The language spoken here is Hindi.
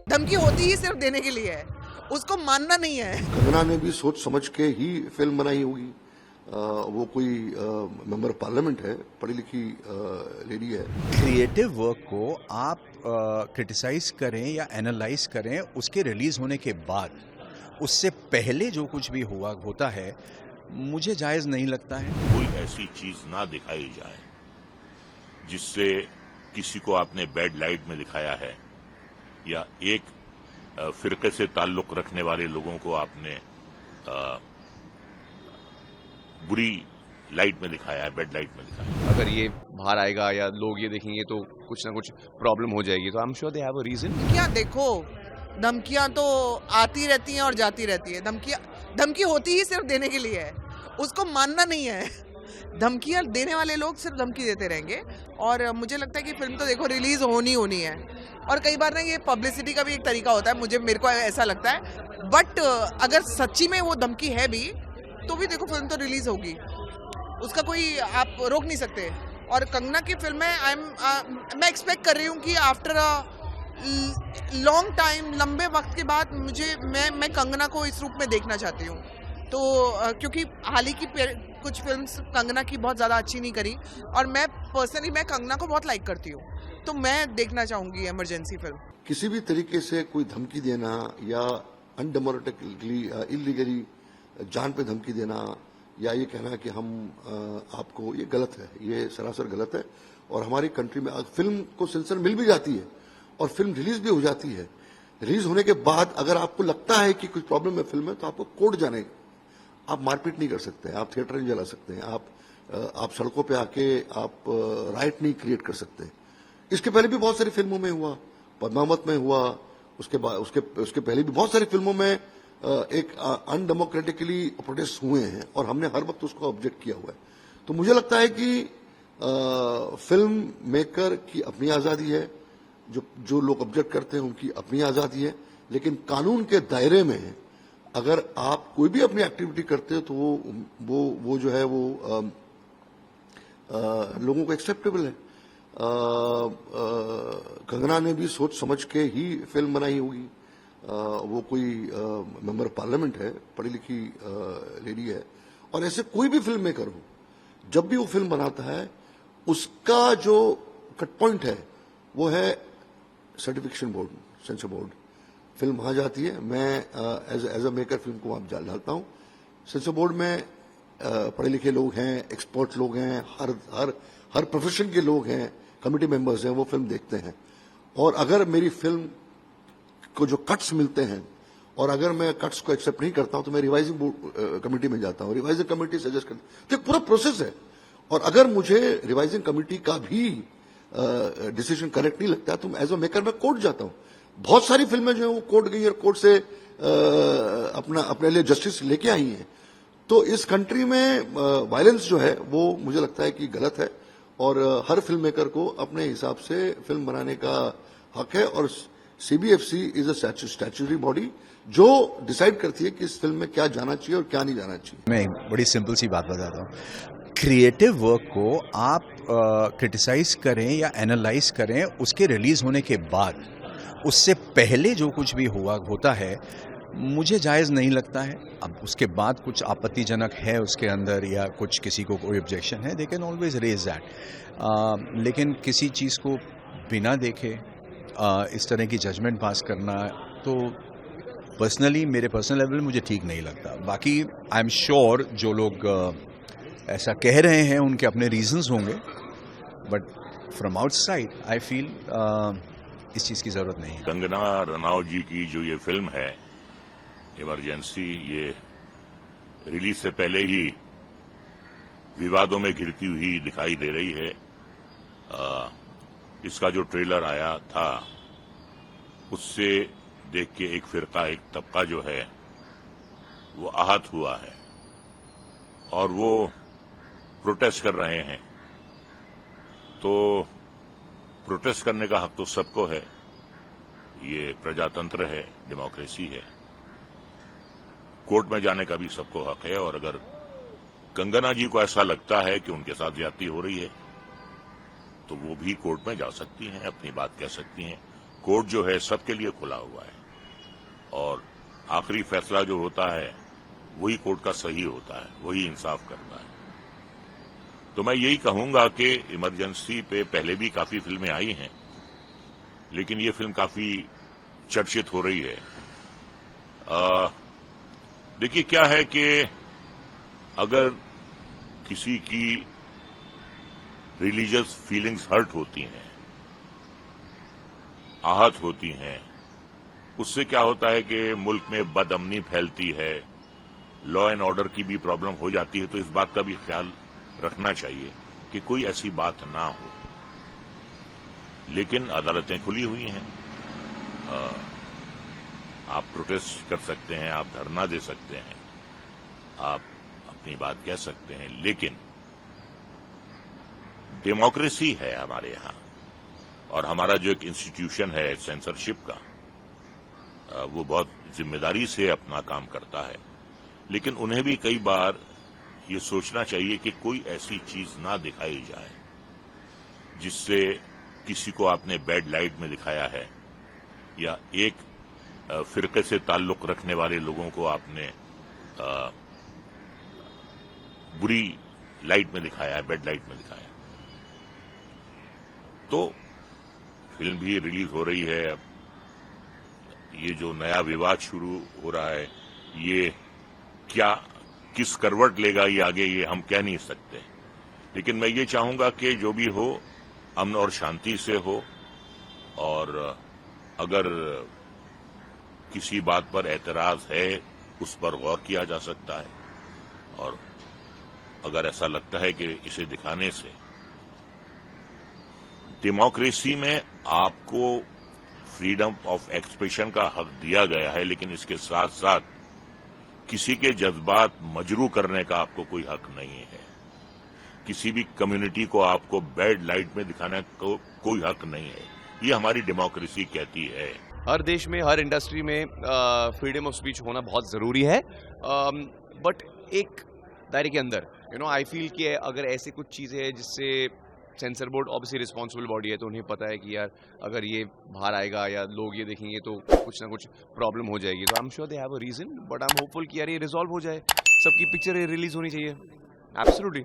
धमकी होती ही सिर्फ देने के लिए है, उसको मानना नहीं है। कंगना ने भी सोच समझ के ही फिल्म बनाई होगी। वो कोई मेंबर पार्लियामेंट है, पढ़ी लिखी लेडी है। क्रिएटिव वर्क को आप क्रिटिसाइज करें या एनालाइज करें उसके रिलीज होने के बाद, उससे पहले जो कुछ भी होता है मुझे जायज़ नहीं लगता है। कोई ऐसी चीज ना दिखाई जाए जिससे किसी को आपने बैड लाइट में दिखाया है या एक फिरके से ताल्लुक रखने वाले लोगों को आपने बुरी लाइट में दिखाया है, बैड लाइट में दिखाया है। अगर ये बाहर आएगा या लोग ये देखेंगे तो कुछ ना कुछ प्रॉब्लम हो जाएगी, तो I am sure they have a reason. क्या देखो, धमकियां तो आती रहती हैं और जाती रहती है। धमकी होती ही सिर्फ देने के लिए है, उसको मानना नहीं है। धमकियां देने वाले लोग सिर्फ धमकी देते रहेंगे। और मुझे लगता है कि फिल्म तो देखो रिलीज होनी है, और कई बार ना ये पब्लिसिटी का भी एक तरीका होता है, मेरे को ऐसा लगता है। बट अगर सच्ची में वो धमकी है भी तो भी देखो फिल्म तो रिलीज होगी, उसका कोई आप रोक नहीं सकते। और कंगना की फिल्म में मैं एक्सपेक्ट कर रही हूँ कि आफ्टर अ लॉन्ग टाइम, लंबे वक्त के बाद मैं कंगना को इस रूप में देखना चाहती हूँ। तो क्योंकि हाल ही की कुछ फिल्म्स कंगना की बहुत ज़्यादा अच्छी नहीं करी, और मैं पर्सनली कंगना को बहुत लाइक करती हूँ, तो मैं देखना चाहूँगी इमरजेंसी फिल्म। किसी भी तरीके से कोई धमकी देना या अनडेमोक्रेटिकली इलीगली जान पे धमकी देना या ये कहना कि हम आपको, ये गलत है, ये सरासर गलत है। और हमारी कंट्री में फिल्म को सेंसर मिल भी जाती है और फिल्म रिलीज भी हो जाती है। रिलीज होने के बाद अगर आपको लगता है कि कुछ प्रॉब्लम है फिल्म में, तो आपको कोर्ट जाने, आप मारपीट नहीं कर सकते, आप थिएटर नहीं जला सकते हैं, आप सड़कों पे आके आप राइट नहीं क्रिएट कर सकते। इसके पहले भी बहुत सारी फिल्मों में हुआ, पद्मावत में हुआ, उसके पहले भी बहुत सारी फिल्मों में एक अनडेमोक्रेटिकली प्रोटेस्ट हुए हैं और हमने हर वक्त उसको ऑब्जेक्ट किया हुआ है। तो मुझे लगता है कि फिल्म मेकर की अपनी आजादी है, जो लोग ऑब्जेक्ट करते हैं उनकी अपनी आजादी है, लेकिन कानून के दायरे में अगर आप कोई भी अपनी एक्टिविटी करते हो तो वो जो है वो लोगों को एक्सेप्टेबल है। कंगना ने भी सोच समझ के ही फिल्म बनाई होगी। वो कोई मेंबर पार्लियामेंट है, पढ़ी लिखी लेडी है। और ऐसे कोई भी फिल्म मेकर हो, जब भी वो फिल्म बनाता है उसका जो कट पॉइंट है वो है certification board, sensor board. Film वहां जाती है, मैं एज अ मेकर फिल्म को वहां डालता हूं। सेंसर बोर्ड में पढ़े लिखे लोग हैं, एक्सपर्ट लोग हैं, हर प्रोफेशन के लोग हैं, कमेटी मेंबर्स हैं, वो फिल्म देखते हैं। और अगर मेरी फिल्म को जो कट्स मिलते हैं और अगर मैं कट्स को एक्सेप्ट नहीं करता हूं तो मैं रिवाइजिंग कमेटी में जाता हूं, रिवाइजिंग कमेटी सजेस्ट करती है। तो एक पूरा प्रोसेस है। और अगर मुझे रिवाइजिंग कमेटी का भी डिसीजन करेक्ट नहीं लगता तो एज अ मेकर मैं कोर्ट जाता हूं। बहुत सारी फिल्में जो है वो कोर्ट गई और कोर्ट से अपने लिए जस्टिस लेके आई हैं। तो इस कंट्री में वायलेंस जो है वो मुझे लगता है कि गलत है, और हर फिल्म मेकर को अपने हिसाब से फिल्म बनाने का हक है। और CBFC is a statutory body जो डिसाइड करती है कि इस फिल्म में क्या जाना चाहिए और क्या नहीं जाना चाहिए। मैं एक बड़ी सिंपल सी बात बताता हूँ। क्रिएटिव वर्क को आप क्रिटिसाइज करें या एनालाइज करें उसके रिलीज होने के बाद, उससे पहले जो कुछ भी होता है मुझे जायज़ नहीं लगता है। अब उसके बाद कुछ आपत्तिजनक है उसके अंदर या कुछ किसी को कोई ऑब्जेक्शन है, they can always raise that. लेकिन किसी चीज़ को बिना देखे इस तरह की जजमेंट पास करना तो पर्सनली, मेरे पर्सनल लेवल मुझे ठीक नहीं लगता। बाकी आई एम श्योर जो लोग ऐसा कह रहे हैं उनके अपने रीजंस होंगे, but from outside I feel इस चीज़ की ज़रूरत नहीं है। कंगना रनौत जी की जो ये फिल्म है इमरजेंसी, ये रिलीज से पहले ही विवादों में घिरती हुई दिखाई दे रही है। इसका जो ट्रेलर आया था उससे देख के एक फिरका, एक तबका जो है वो आहत हुआ है और वो प्रोटेस्ट कर रहे हैं। तो प्रोटेस्ट करने का हक तो सबको है, ये प्रजातंत्र है, डेमोक्रेसी है। कोर्ट में जाने का भी सबको हक है, और अगर कंगना जी को ऐसा लगता है कि उनके साथ ज्यादती हो रही है तो वो भी कोर्ट में जा सकती हैं, अपनी बात कह सकती हैं। कोर्ट जो है सबके लिए खुला हुआ है और आखिरी फैसला जो होता है वही कोर्ट का सही होता है, वही इंसाफ करता है। तो मैं यही कहूंगा कि इमरजेंसी पे पहले भी काफी फिल्में आई हैं, लेकिन ये फिल्म काफी चर्चित हो रही है। देखिए क्या है कि अगर किसी की रिलीजियस फीलिंग्स हर्ट होती हैं, आहत होती हैं, उससे क्या होता है कि मुल्क में बदअमनी फैलती है, लॉ एंड ऑर्डर की भी प्रॉब्लम हो जाती है। तो इस बात का भी ख्याल रखना चाहिए कि कोई ऐसी बात ना हो। लेकिन अदालतें खुली हुई हैं, आप प्रोटेस्ट कर सकते हैं, आप धरना दे सकते हैं, आप अपनी बात कह सकते हैं, लेकिन डेमोक्रेसी है हमारे यहाँ और हमारा जो एक इंस्टीट्यूशन है सेंसरशिप का, वो बहुत जिम्मेदारी से अपना काम करता है। लेकिन उन्हें भी कई बार ये सोचना चाहिए कि कोई ऐसी चीज ना दिखाई जाए जिससे किसी को आपने बैड लाइट में दिखाया है या एक फिरके से ताल्लुक रखने वाले लोगों को आपने बुरी लाइट में दिखाया है, बैड लाइट में दिखाया है। तो फिल्म भी रिलीज हो रही है। अब ये जो नया विवाद शुरू हो रहा है, ये क्या किस करवट लेगा ये आगे, ये हम कह नहीं सकते। लेकिन मैं ये चाहूंगा कि जो भी हो अमन और शांति से हो, और अगर किसी बात पर एतराज है उस पर गौर किया जा सकता है, और अगर ऐसा लगता है कि इसे दिखाने से डेमोक्रेसी में आपको फ्रीडम ऑफ एक्सप्रेशन का हक दिया गया है, लेकिन इसके साथ साथ किसी के जज्बात मजरू करने का आपको कोई हक नहीं है। किसी भी कम्युनिटी को आपको बैड लाइट में दिखाने को कोई हक नहीं है। ये हमारी डेमोक्रेसी कहती है। हर देश में, हर इंडस्ट्री में फ्रीडम ऑफ स्पीच होना बहुत ज़रूरी है, बट एक दायरे के अंदर। आई फील कि अगर ऐसे कुछ चीज़ें हैं जिससे sensor board obviously responsible body है, तो उन्हें पता है कि यार अगर ये बाहर आएगा या लोग ये देखेंगे तो कुछ ना कुछ प्रॉब्लम हो जाएगी। तो I am sure they have a reason, but I am hopeful कि यार ये रिजॉल्व हो जाए, सबकी पिक्चर रिलीज होनी चाहिए। एब्सोल्युटली।